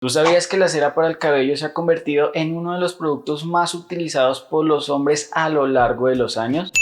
¿Tú sabías que la cera para el cabello se ha convertido en uno de los productos más utilizados por los hombres a lo largo de los años?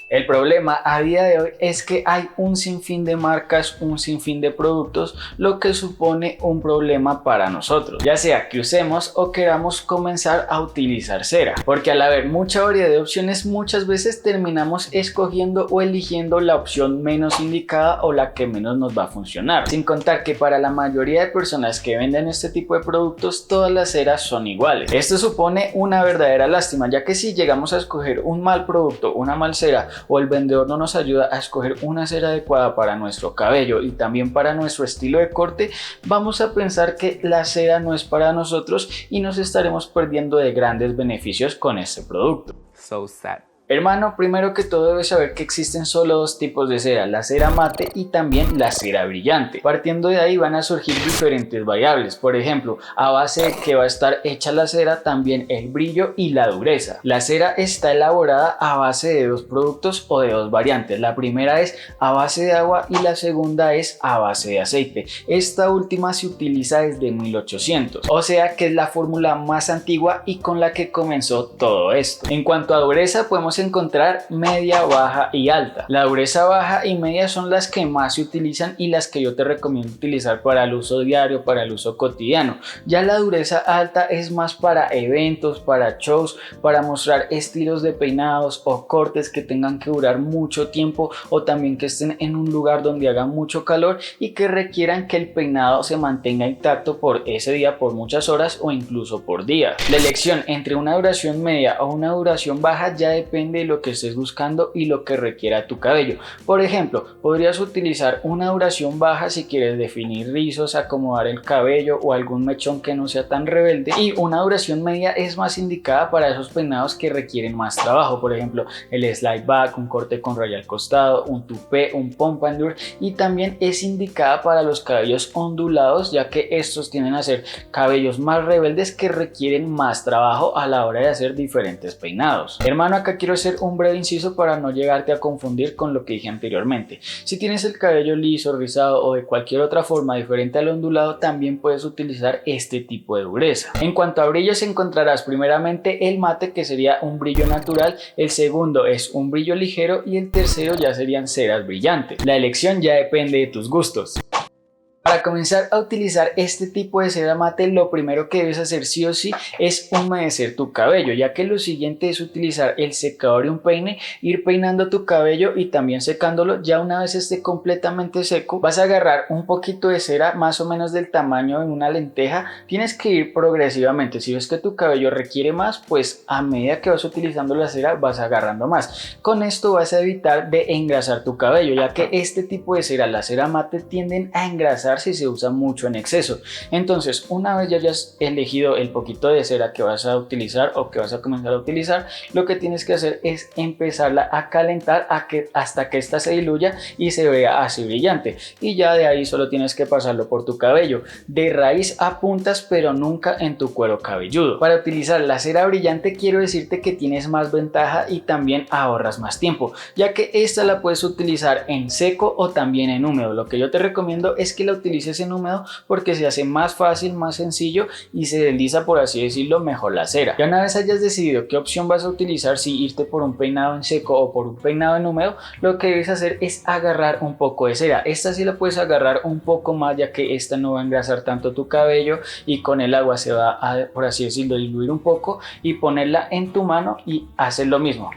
El problema a día de hoy es que hay un sinfín de marcas, un sinfín de productos, lo que supone un problema para nosotros, ya sea que usemos o queramos comenzar a utilizar cera, porque al haber mucha variedad de opciones muchas veces terminamos escogiendo o eligiendo la opción menos indicada o la que menos nos va a funcionar, sin contar que para la mayoría de personas que venden este tipo de productos todas las ceras son iguales. Esto supone una verdadera lástima, ya que si llegamos a escoger un mal producto, una mal cera, o el vendedor no nos ayuda a escoger una cera adecuada para nuestro cabello y también para nuestro estilo de corte, vamos a pensar que la cera no es para nosotros y nos estaremos perdiendo de grandes beneficios con este producto. So sad. Hermano, primero que todo debes saber que existen solo dos tipos de cera, la cera mate y también la cera brillante. Partiendo de ahí van a surgir diferentes variables, por ejemplo, a base de que va a estar hecha la cera, también el brillo y la dureza. La cera está elaborada a base de dos productos o de dos variantes. La primera es a base de agua y la segunda es a base de aceite. Esta última se utiliza desde 1800, o sea que es la fórmula más antigua y con la que comenzó todo esto. En cuanto a dureza, podemos encontrar media, baja y alta. La dureza baja y media son las que más se utilizan y las que yo te recomiendo utilizar para el uso diario, para el uso cotidiano. Ya la dureza alta es más para eventos, para shows, para mostrar estilos de peinados o cortes que tengan que durar mucho tiempo o también que estén en un lugar donde haga mucho calor y que requieran que el peinado se mantenga intacto por ese día, por muchas horas o incluso por días. La elección entre una duración media o una duración baja ya depende de lo que estés buscando y lo que requiera tu cabello. Por ejemplo, podrías utilizar una duración baja si quieres definir rizos, acomodar el cabello o algún mechón que no sea tan rebelde, y una duración media es más indicada para esos peinados que requieren más trabajo, por ejemplo el slide back, un corte con raya al costado, un tupé, un pompadour, y también es indicada para los cabellos ondulados, ya que estos tienden a ser cabellos más rebeldes que requieren más trabajo a la hora de hacer diferentes peinados. Hermano, acá quiero hacer un breve inciso para no llegarte a confundir con lo que dije anteriormente. Si tienes el cabello liso, rizado o de cualquier otra forma diferente al ondulado, también puedes utilizar este tipo de dureza. En cuanto a brillos, encontrarás primeramente el mate, que sería un brillo natural, el segundo es un brillo ligero y el tercero ya serían ceras brillantes. La elección ya depende de tus gustos. Para comenzar a utilizar este tipo de cera mate, lo primero que debes hacer sí o sí es humedecer tu cabello, ya que lo siguiente es utilizar el secador y un peine, ir peinando tu cabello y también secándolo. Ya una vez esté completamente seco, vas a agarrar un poquito de cera más o menos del tamaño de una lenteja. Tienes que ir progresivamente. Si ves que tu cabello requiere más, pues a medida que vas utilizando la cera vas agarrando más. Con esto vas a evitar de engrasar tu cabello, ya que este tipo de cera, la cera mate, tienden a engrasar si se usa mucho en exceso. Entonces, una vez ya hayas elegido el poquito de cera que vas a utilizar o que vas a comenzar a utilizar, lo que tienes que hacer es empezarla a calentar hasta que ésta se diluya y se vea así brillante, y ya de ahí solo tienes que pasarlo por tu cabello de raíz a puntas, pero nunca en tu cuero cabelludo. Para utilizar la cera brillante quiero decirte que tienes más ventaja y también ahorras más tiempo, ya que esta la puedes utilizar en seco o también en húmedo. Lo que yo te recomiendo es que la utilices en húmedo porque se hace más fácil, más sencillo y se desliza, por así decirlo, mejor la cera. Ya una vez hayas decidido qué opción vas a utilizar, si irte por un peinado en seco o por un peinado en húmedo, lo que debes hacer es agarrar un poco de cera. Esta sí la puedes agarrar un poco más, ya que esta no va a engrasar tanto tu cabello y con el agua se va a, por así decirlo, diluir un poco, y ponerla en tu mano y hacer lo mismo.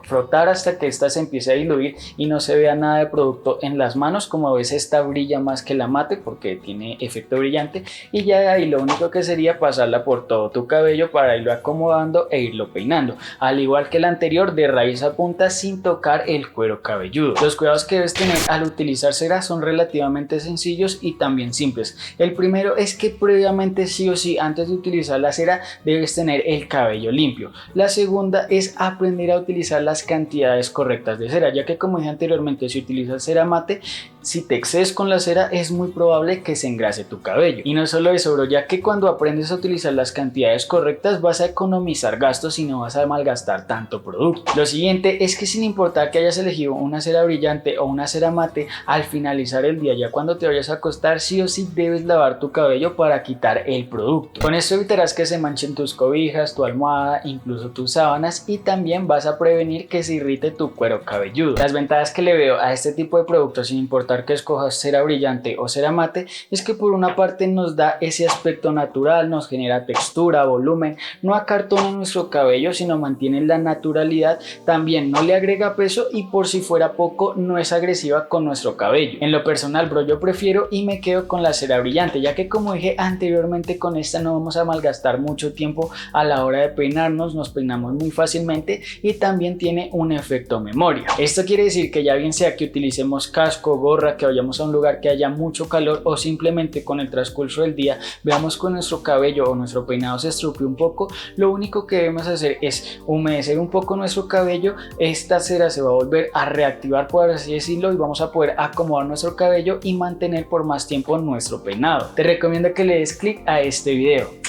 Frotar hasta que esta se empiece a diluir y no se vea nada de producto en las manos. Como ves, esta brilla más que la mate porque tiene efecto brillante, y ya de ahí lo único que sería pasarla por todo tu cabello para irlo acomodando e irlo peinando, al igual que el anterior, de raíz a punta sin tocar el cuero cabelludo. Los cuidados que debes tener al utilizar cera son relativamente sencillos y también simples. El primero es que previamente, sí o sí, antes de utilizar la cera debes tener el cabello limpio. La segunda es aprender a utilizar las cantidades correctas de cera, ya que como dije anteriormente, si utilizas cera mate Si te excedes con la cera es muy probable que se engrase tu cabello. Y no solo eso, bro, ya que cuando aprendes a utilizar las cantidades correctas vas a economizar gastos y no vas a malgastar tanto producto. Lo siguiente es que sin importar que hayas elegido una cera brillante o una cera mate, al finalizar el día, ya cuando te vayas a acostar, sí o sí debes lavar tu cabello para quitar el producto. Con esto evitarás que se manchen tus cobijas, tu almohada, incluso tus sábanas, y también vas a prevenir que se irrite tu cuero cabelludo. Las ventajas que le veo a este tipo de productos, sin importar que escojas cera brillante o cera mate, es que por una parte nos da ese aspecto natural, nos genera textura, volumen, no acartona nuestro cabello, sino mantiene la naturalidad, también no le agrega peso y por si fuera poco no es agresiva con nuestro cabello. En lo personal, bro, yo prefiero y me quedo con la cera brillante, ya que como dije anteriormente, con esta no vamos a malgastar mucho tiempo a la hora de peinarnos, nos peinamos muy fácilmente y también tiene un efecto memoria. Esto quiere decir que ya bien sea que utilicemos casco, gorra, que vayamos a un lugar que haya mucho calor o simplemente con el transcurso del día veamos que nuestro cabello o nuestro peinado se estrupe un poco, lo único que debemos hacer es humedecer un poco nuestro cabello. Esta cera se va a volver a reactivar, por así decirlo, y vamos a poder acomodar nuestro cabello y mantener por más tiempo nuestro peinado. Te recomiendo que le des clic a este video.